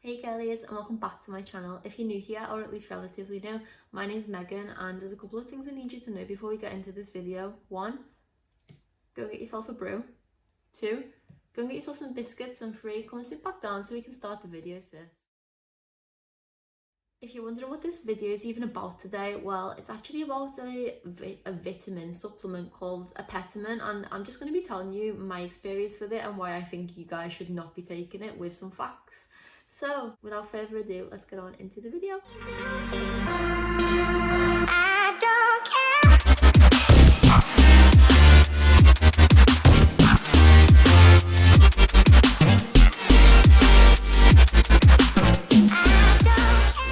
Hey girlies, and welcome back to my channel. If you're new here, or at least relatively new, my name's Megan, and there's a couple of things I need you to know before we get into this video. 1, go get yourself a brew. 2, go and get yourself some biscuits, and 3, come and sit back down so we can start the video, sis. If you're wondering what this video is even about today, well, it's actually about a vitamin supplement called Apetamin, and I'm just going to be telling you my experience with it and why I think you guys should not be taking it, with some facts. So, without further ado, let's get on into the video. I don't care.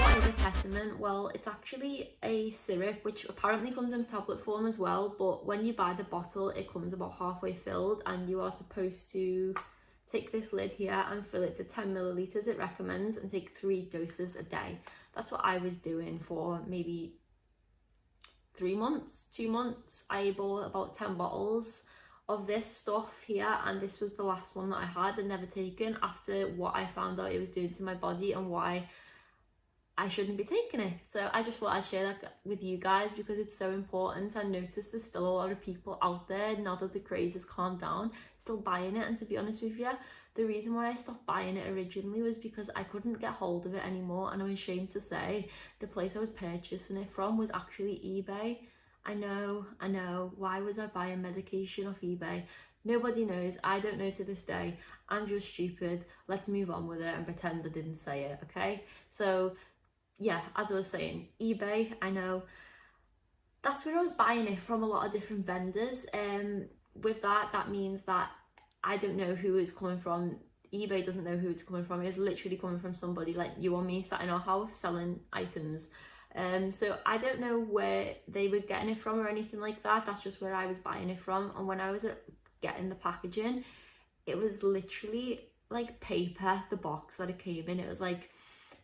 What is Apetamin? Well, it's actually a syrup which apparently comes in tablet form as well, but when you buy the bottle, it comes about halfway filled, and you are supposed to take this lid here and fill it to 10 milliliters it recommends, and take 3 doses a day. That's what I was doing for maybe 2 months. I bought about 10 bottles of this stuff here, and this was the last one that I had and never taken after what I found out it was doing to my body and why I shouldn't be taking it. So I just thought I'd share that with you guys because it's so important. I noticed there's still a lot of people out there, now that the craze has calmed down, still buying it. And to be honest with you, the reason why I stopped buying it originally was because I couldn't get hold of it anymore. And I'm ashamed to say the place I was purchasing it from was actually eBay. I know, why was I buying medication off eBay? Nobody knows. I don't know to this day. I'm just stupid. Let's move on with it and pretend I didn't say it, okay? So yeah, as I was saying, eBay, I know, that's where I was buying it from, a lot of different vendors. With that means that I don't know who it's coming from. eBay doesn't know who it's coming from. It's literally coming from somebody like you or me sat in our house selling items. So I don't know where they were getting it from or anything like that. That's just where I was buying it from. And when I was getting the packaging, it was literally like paper, the box that it came in. It was like,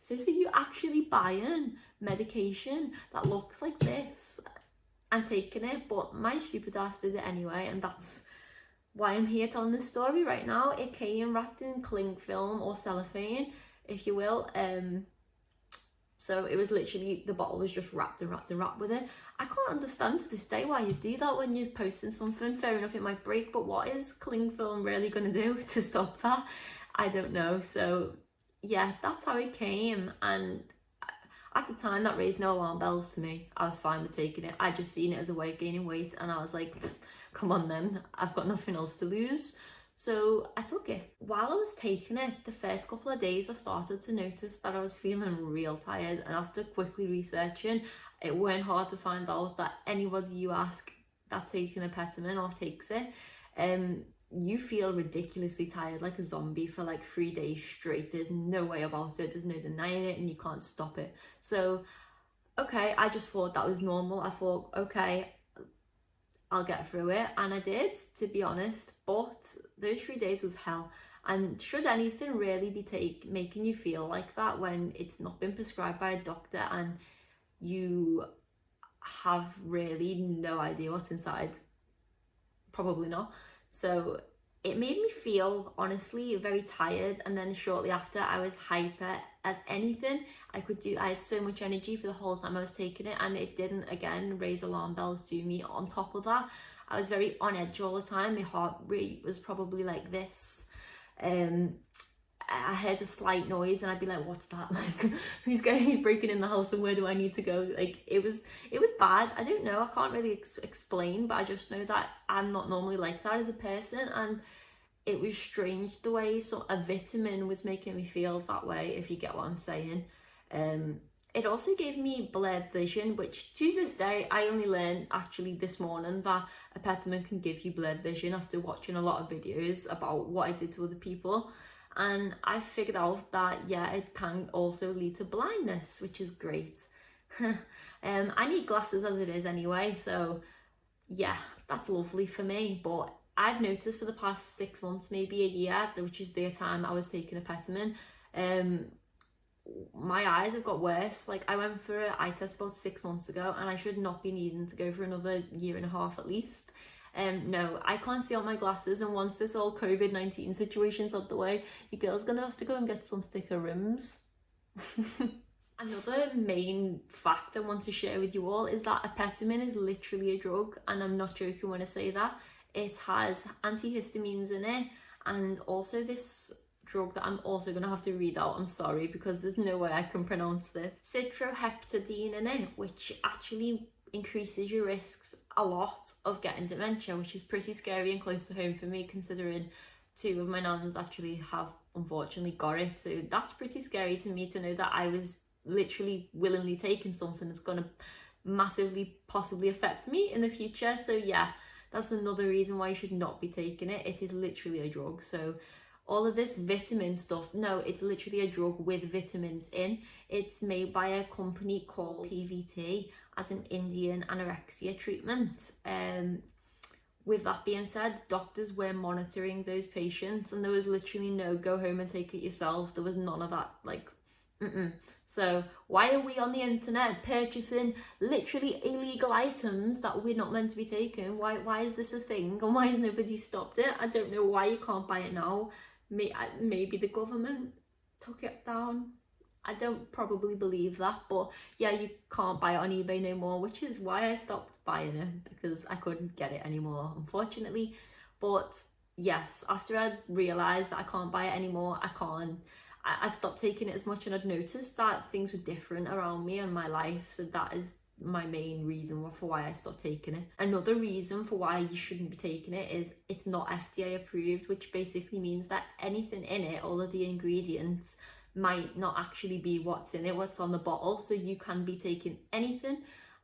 so you actually buying medication that looks like this and taking it? But my stupid ass did it anyway, and that's why I'm here telling this story right now. It came wrapped in cling film or cellophane, if you will. So it was literally, the bottle was just wrapped with it. I can't understand to this day why you do that when you're posting something. Fair enough, it might break, but what is cling film really going to do to stop that? I don't know. So yeah, that's how it came, and at the time that raised no alarm bells to me. I was fine with taking it. I just seen it as a way of gaining weight, and I was like, come on then, I've got nothing else to lose. So I took it. While I was taking it, the first couple of days I started to notice that I was feeling real tired, and after quickly researching, it weren't hard to find out that anybody you ask that's taking Apetamin or takes it, you feel ridiculously tired, like a zombie, for like 3 days straight. There's no way about it. There's no denying it, and you can't stop it. So, okay, I just thought that was normal. I thought, okay, I'll get through it. And I did, to be honest. But those 3 days was hell. And should anything really be making you feel like that when it's not been prescribed by a doctor and you have really no idea what's inside? Probably not. So it made me feel, honestly, very tired, and then shortly after I was hyper as anything I could do. I had so much energy for the whole time I was taking it, and it didn't, again, raise alarm bells to me. On top of that, I was very on edge all the time. My heart rate was probably like this. I heard a slight noise and I'd be like, what's that? Like, who's breaking in the house, and where do I need to go? Like, it was bad. I don't know, I can't really explain, but I just know that I'm not normally like that as a person, and it was strange the way a vitamin was making me feel that way, if you get what I'm saying. It also gave me blurred vision, which to this day, I only learned actually this morning that Apetamin can give you blurred vision after watching a lot of videos about what I did to other people. And I figured out that, yeah, it can also lead to blindness, which is great. I need glasses as it is anyway, so yeah, that's lovely for me. But I've noticed for the past 6 months, maybe a year, which is the time I was taking Apetamin, my eyes have got worse. Like, I went for an eye test about 6 months ago, and I should not be needing to go for another 1.5 years at least. No, I can't see out my glasses, and once this whole COVID-19 situation's out the way, your girl's gonna have to go and get some thicker rims. Another main fact I want to share with you all is that apetamin is literally a drug, and I'm not joking when I say that. It has antihistamines in it, and also this drug that I'm also going to have to read out, I'm sorry, because there's no way I can pronounce this, citroheptadine in it, which actually increases your risks a lot of getting dementia, which is pretty scary and close to home for me, considering 2 of my nans actually have unfortunately got it. So that's pretty scary to me, to know that I was literally willingly taking something that's going to massively possibly affect me in the future. So yeah, that's another reason why you should not be taking it. It is literally a drug. So all of this vitamin stuff, no, it's literally a drug with vitamins in. It's made by a company called PVT as an Indian anorexia treatment. With that being said, doctors were monitoring those patients, and there was literally no go home and take it yourself. There was none of that, like, So why are we on the internet purchasing literally illegal items that we're not meant to be taking? Why is this a thing, and why has nobody stopped it? I don't know why you can't buy it now. Maybe the government took it down. I don't probably believe that, but yeah, you can't buy it on eBay no more, which is why I stopped buying it, because I couldn't get it anymore, unfortunately. But yes, after I'd realised that I can't buy it anymore, I stopped taking it as much, and I'd noticed that things were different around me and my life. So that is my main reason for why I stopped taking it. Another reason for why you shouldn't be taking it is it's not FDA approved, which basically means that anything in it, all of the ingredients, might not actually be what's in it, what's on the bottle. So you can be taking anything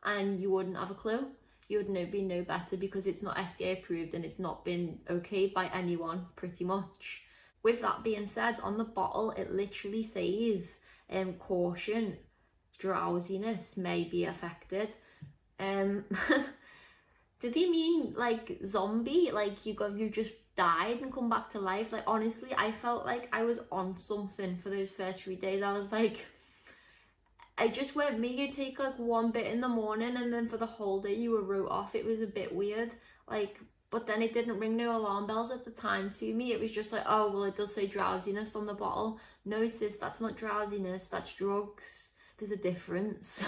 and you wouldn't have a clue. You would be no better, because it's not FDA approved and it's not been okayed by anyone, pretty much. With that being said, on the bottle it literally says caution, drowsiness may be affected. Did they mean like zombie, like you just died and come back to life? Like, honestly, I felt like I was on something for those first 3 days. I was like, I just went, me, you take like one bit in the morning and then for the whole day you were wrote off. It was a bit weird, like, but then it didn't ring no alarm bells at the time to me. It was just like, oh, well, it does say drowsiness on the bottle. No, sis, that's not drowsiness, that's drugs. There's a difference.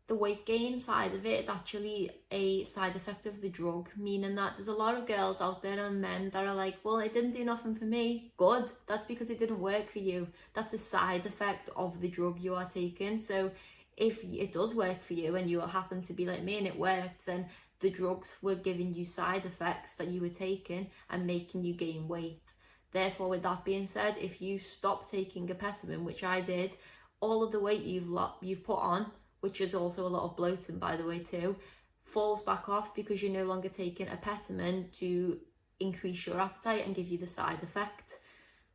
The weight gain side of it is actually a side effect of the drug, meaning that there's a lot of girls out there and men that are like, well, it didn't do nothing for me. Good, that's because it didn't work for you. That's a side effect of the drug you are taking. So if it does work for you and you happen to be like me and it worked, then the drugs were giving you side effects that you were taking and making you gain weight. Therefore, with that being said, if you stop taking apetamin, which I did, all of the weight you've put on, which is also a lot of bloating, by the way, too, falls back off because you're no longer taking apetamin to increase your appetite and give you the side effect.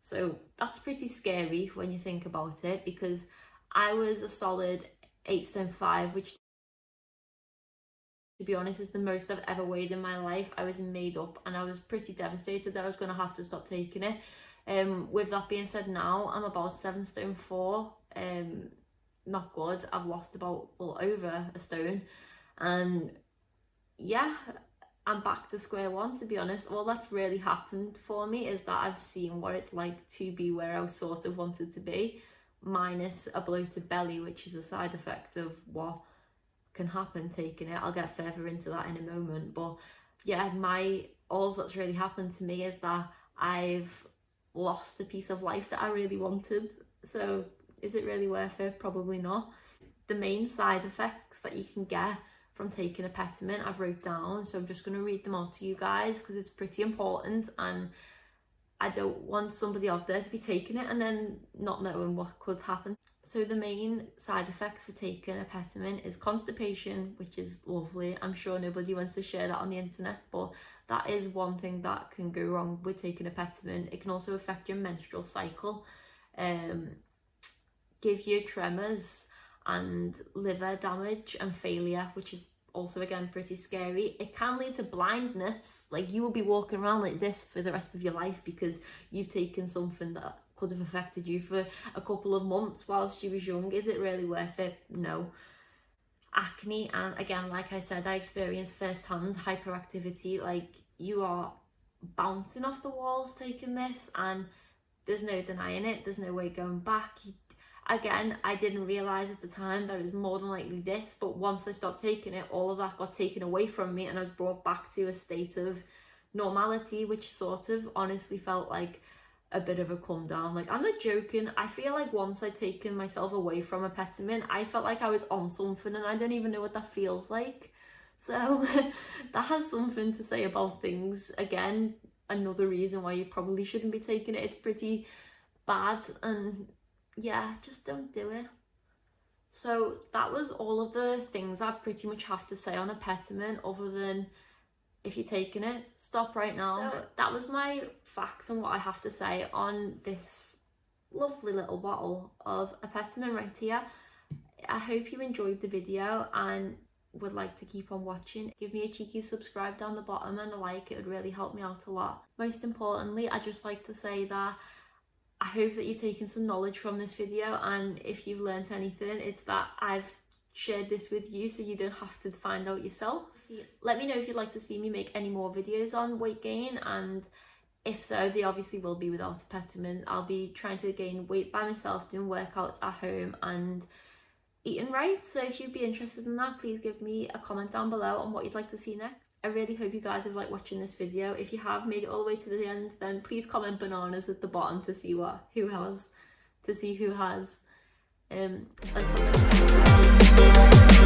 So that's pretty scary when you think about it, because I was a solid 8 stone 5, which, to be honest, is the most I've ever weighed in my life. I was made up and I was pretty devastated that I was going to have to stop taking it. With that being said, now I'm about 7 stone 4. Not good. I've lost about, well, over a stone, and yeah, I'm back to square one, to be honest. All that's really happened for me is that I've seen what it's like to be where I sort of wanted to be, minus a bloated belly, which is a side effect of what can happen taking it. I'll get further into that in a moment, but yeah, all that's really happened to me is that I've lost a piece of life that I really wanted. So is it really worth it? Probably not. The main side effects that you can get from taking apetamin I've wrote down, so I'm just going to read them out to you guys because it's pretty important, and I don't want somebody out there to be taking it and then not knowing what could happen. So the main side effects for taking apetamin is constipation, which is lovely. I'm sure nobody wants to share that on the internet, but that is one thing that can go wrong with taking apetamin. It can also affect your menstrual cycle, give you tremors and liver damage and failure, which is also, again, pretty scary. It can lead to blindness. Like, you will be walking around like this for the rest of your life because you've taken something that could have affected you for a couple of months whilst you was young. Is it really worth it? No. acne, and again, like I said, I experienced firsthand hyperactivity. Like, you are bouncing off the walls taking this, and there's no denying it, there's no way going back. Again, I didn't realise at the time that it was more than likely this, but once I stopped taking it, all of that got taken away from me and I was brought back to a state of normality, which sort of honestly felt like a bit of a come down. Like, I'm not joking, I feel like once I'd taken myself away from apetamin, I felt like I was on something, and I don't even know what that feels like. So that has something to say about things. Again, another reason why you probably shouldn't be taking it. It's pretty bad, and yeah, just don't do it. So that was all of the things I pretty much have to say on apetamin, other than if you're taking it, stop right now. So that was my facts and what I have to say on this lovely little bottle of apetamin right here. I hope you enjoyed the video and would like to keep on watching. Give me a cheeky subscribe down the bottom and a like, it would really help me out a lot. Most importantly, I'd just like to say that I hope that you've taken some knowledge from this video, and if you've learnt anything, it's that I've shared this with you so you don't have to find out yourself. Let me know if you'd like to see me make any more videos on weight gain, and if so, they obviously will be without apetamin. I'll be trying to gain weight by myself, doing workouts at home and eating right. So if you'd be interested in that, please give me a comment down below on what you'd like to see next. I really hope you guys have liked watching this video. If you have made it all the way to the end, then please comment bananas at the bottom to see who has. Until next time.